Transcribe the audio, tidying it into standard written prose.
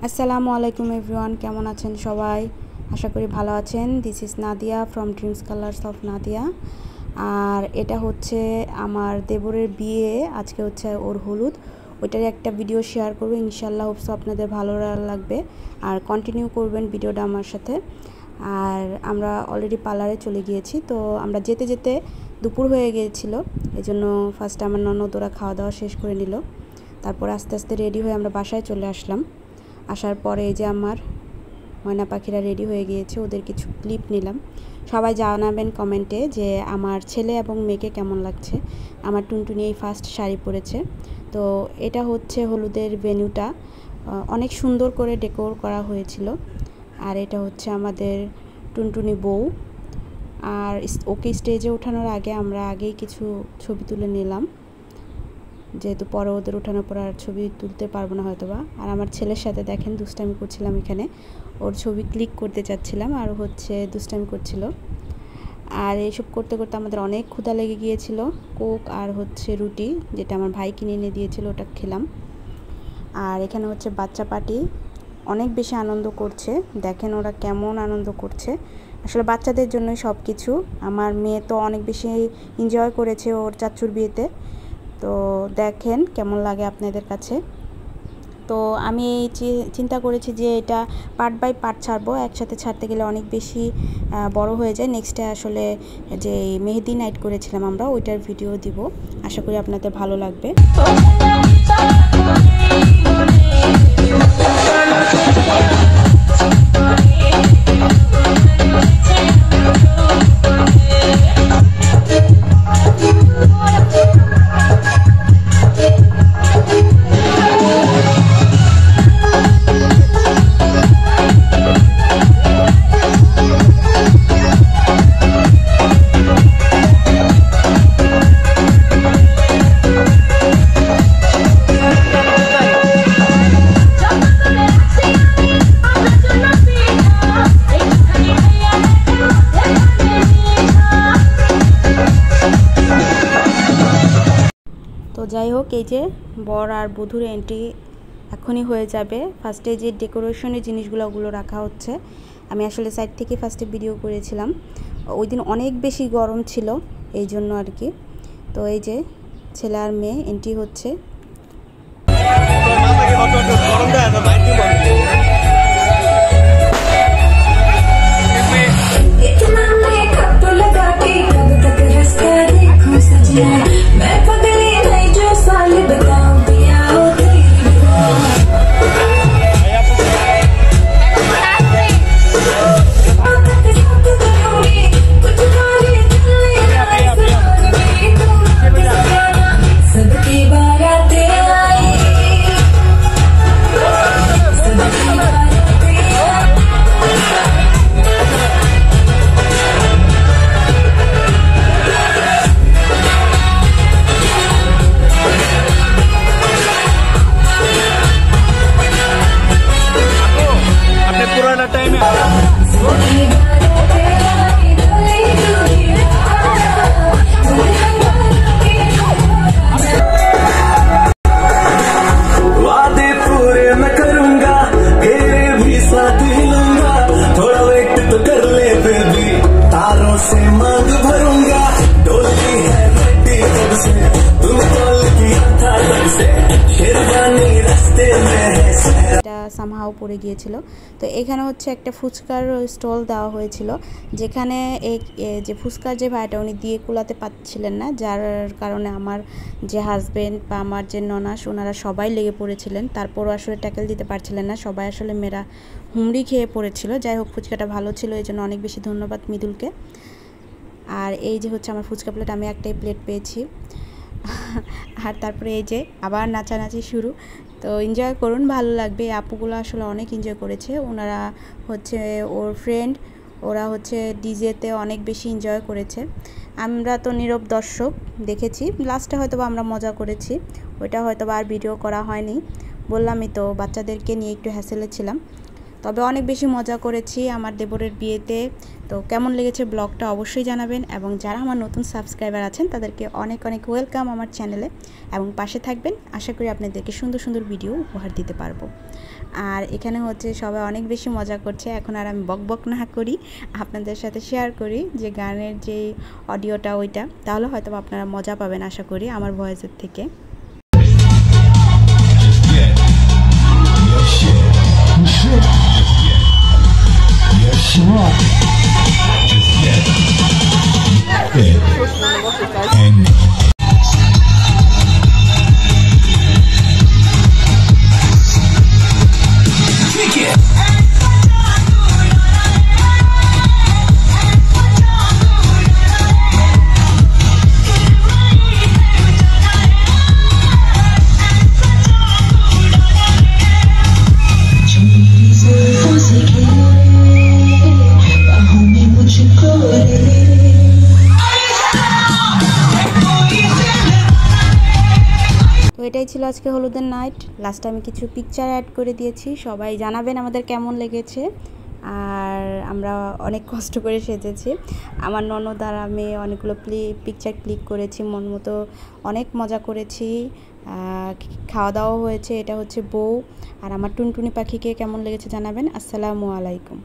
আসসালামু আলাইকুম এভরিওয়ান, কেমন আছেন সবাই? আশা করি ভালো আছেন। This is Nadia from dreams colours of Nadia. আর এটা হচ্ছে আমার দেবরের বিয়ে, আজকে হচ্ছে ওর হলুদ। ওইটার একটা ভিডিও শেয়ার করবো, ইনশাল্লাহ হোপসো আপনাদের ভালো লাগবে আর কন্টিনিউ করবেন ভিডিওটা আমার সাথে। আর আমরা অলরেডি পার্লারে চলে গিয়েছি, তো আমরা যেতে যেতে দুপুর হয়ে গিয়েছিল, এই জন্য ফার্স্টে আমার ননদ ওরা খাওয়া দাওয়া শেষ করে নিল। তারপর আস্তে আস্তে রেডি হয়ে আমরা বাসায় চলে আসলাম। আসার পরে এই যে আমার ময়না পাখিরা রেডি হয়ে গিয়েছে, ওদের কিছু ক্লিপ নিলাম। সবাই জানাবেন কমেন্টে যে আমার ছেলে এবং মেয়েকে কেমন লাগছে। আমার টুনটুনি এই ফার্স্ট শাড়ি পরেছে। তো এটা হচ্ছে হলুদের ভেন্যুটা, অনেক সুন্দর করে ডেকোর করা হয়েছিল। আর এটা হচ্ছে আমাদের টুনটুনি বউ। আর ওকে স্টেজে ওঠানোর আগে আমরা আগেই কিছু ছবি তুলে নিলাম, যেহেতু পরে ওদের ওঠানোর পর আর ছবি তুলতে পারবো না হয়তোবা। আর আমার ছেলের সাথে দেখেন দুষ্টামি করছিলাম, এখানে ওর ছবি ক্লিক করতে চাচ্ছিলাম আর হচ্ছে দুষ্টামি করছিল। আর এইসব করতে করতে আমাদের অনেক ক্ষুধা লেগে গিয়েছিল। কোক আর হচ্ছে রুটি, যেটা আমার ভাই কিনে এনে দিয়েছিল, ওটা খেলাম। আর এখানে হচ্ছে বাচ্চা পার্টি অনেক বেশি আনন্দ করছে, দেখেন ওরা কেমন আনন্দ করছে। আসলে বাচ্চাদের জন্যই সব কিছু। আমার মেয়ে তো অনেক বেশি এনজয় করেছে ওর চাচুর বিয়েতে। তো দেখেন কেমন লাগে আপনাদের কাছে। তো আমি চিন্তা করেছি যে এটা পার্ট বাই পার্ট ছাড়বো, একসাথে ছাড়তে গেলে অনেক বেশি বড় হয়ে যায়। নেক্সটে আসলে যে মেহেদি নাইট করেছিলাম আমরা, ওইটার ভিডিও দিব। আশা করি আপনাদের ভালো লাগবে। তো যাই হোক, এই যে বর আর বধূর এন্ট্রি এখনই হয়ে যাবে। ফার্স্টে যে ডেকোরেশনের জিনিসগুলো ওগুলো রাখা হচ্ছে। আমি আসলে সাইড থেকে ফার্স্টে ভিডিও করেছিলাম, ওই দিন অনেক বেশি গরম ছিল এই জন্য আর কি। তো এই যে ছেলে আর মেয়ে এন্ট্রি হচ্ছে। সামহাও পড়ে গিয়েছিল। তো এখানে হচ্ছে একটা ফুচকার স্টল দেওয়া হয়েছিল, যেখানে এই যে ফুচকার যে ভাইটা উনি দিয়ে কুলাতে পারছিলেন না, যার কারণে আমার যে হাজবেন্ড বা আমার যে ননাস ওনারা সবাই লেগে পড়েছিলেন। তারপরও আসলে ট্যাকেল দিতে পারছিলেন না, সবাই আসলে মেয়েরা হুমড়ি খেয়ে পড়েছিল। যাই হোক, ফুচকাটা ভালো ছিল, এই জন্য অনেক বেশি ধন্যবাদ মৃদুলকে। আর এই যে হচ্ছে আমার ফুচকা প্লেট, আমি একটাই প্লেট পেয়েছি। আর তারপরে এই যে আবার নাচানাচি শুরু। তো এনজয় করুন, ভালো লাগবে। আপুগুলো আসলে অনেক এনজয় করেছে, ওনারা হচ্ছে ওর ফ্রেন্ড, ওরা হচ্ছে ডিজেতে অনেক বেশি এনজয় করেছে। আমরা তো নীরব দর্শক দেখেছি, লাস্টে হয়তো আমরা মজা করেছি, ওইটা হয়তো আর ভিডিও করা হয়নি। বললামই তো বাচ্চাদেরকে নিয়ে একটু হ্যাসেলে ছিলাম। তবে অনেক বেশি মজা করেছি আমার দেবরের বিয়েতে। তো কেমন লেগেছে ব্লগটা অবশ্যই জানাবেন, এবং যারা আমার নতুন সাবস্ক্রাইবার আছেন তাদেরকে অনেক অনেক ওয়েলকাম আমার চ্যানেলে, এবং পাশে থাকবেন। আশা করি আপনাদেরকে সুন্দর সুন্দর ভিডিও উপহার দিতে পারবো। আর এখানে হচ্ছে সবাই অনেক বেশি মজা করছে। এখন আর আমি বক বক না করি, আপনাদের সাথে শেয়ার করি যে গানের যে অডিওটা ওইটা, তাহলে হয়তো আপনারা মজা পাবেন আশা করি আমার ভয়েসের থেকে। তো এটাই ছিল আজকে হলুদের নাইট। লাস্টে আমি কিছু পিকচার অ্যাড করে দিয়েছি, সবাই জানাবেন আমাদের কেমন লেগেছে। আর আমরা অনেক কষ্ট করে সেজেছি, আমার ননদ আর আমি অনেকগুলো পিকচার ক্লিক করেছি, মন মতো অনেক মজা করেছি। খাওয়া দাওয়া হয়েছে। এটা হচ্ছে বউ, আর আমার টুনটুনি পাখিকে কেমন লেগেছে জানাবেন। আসসালামু আলাইকুম।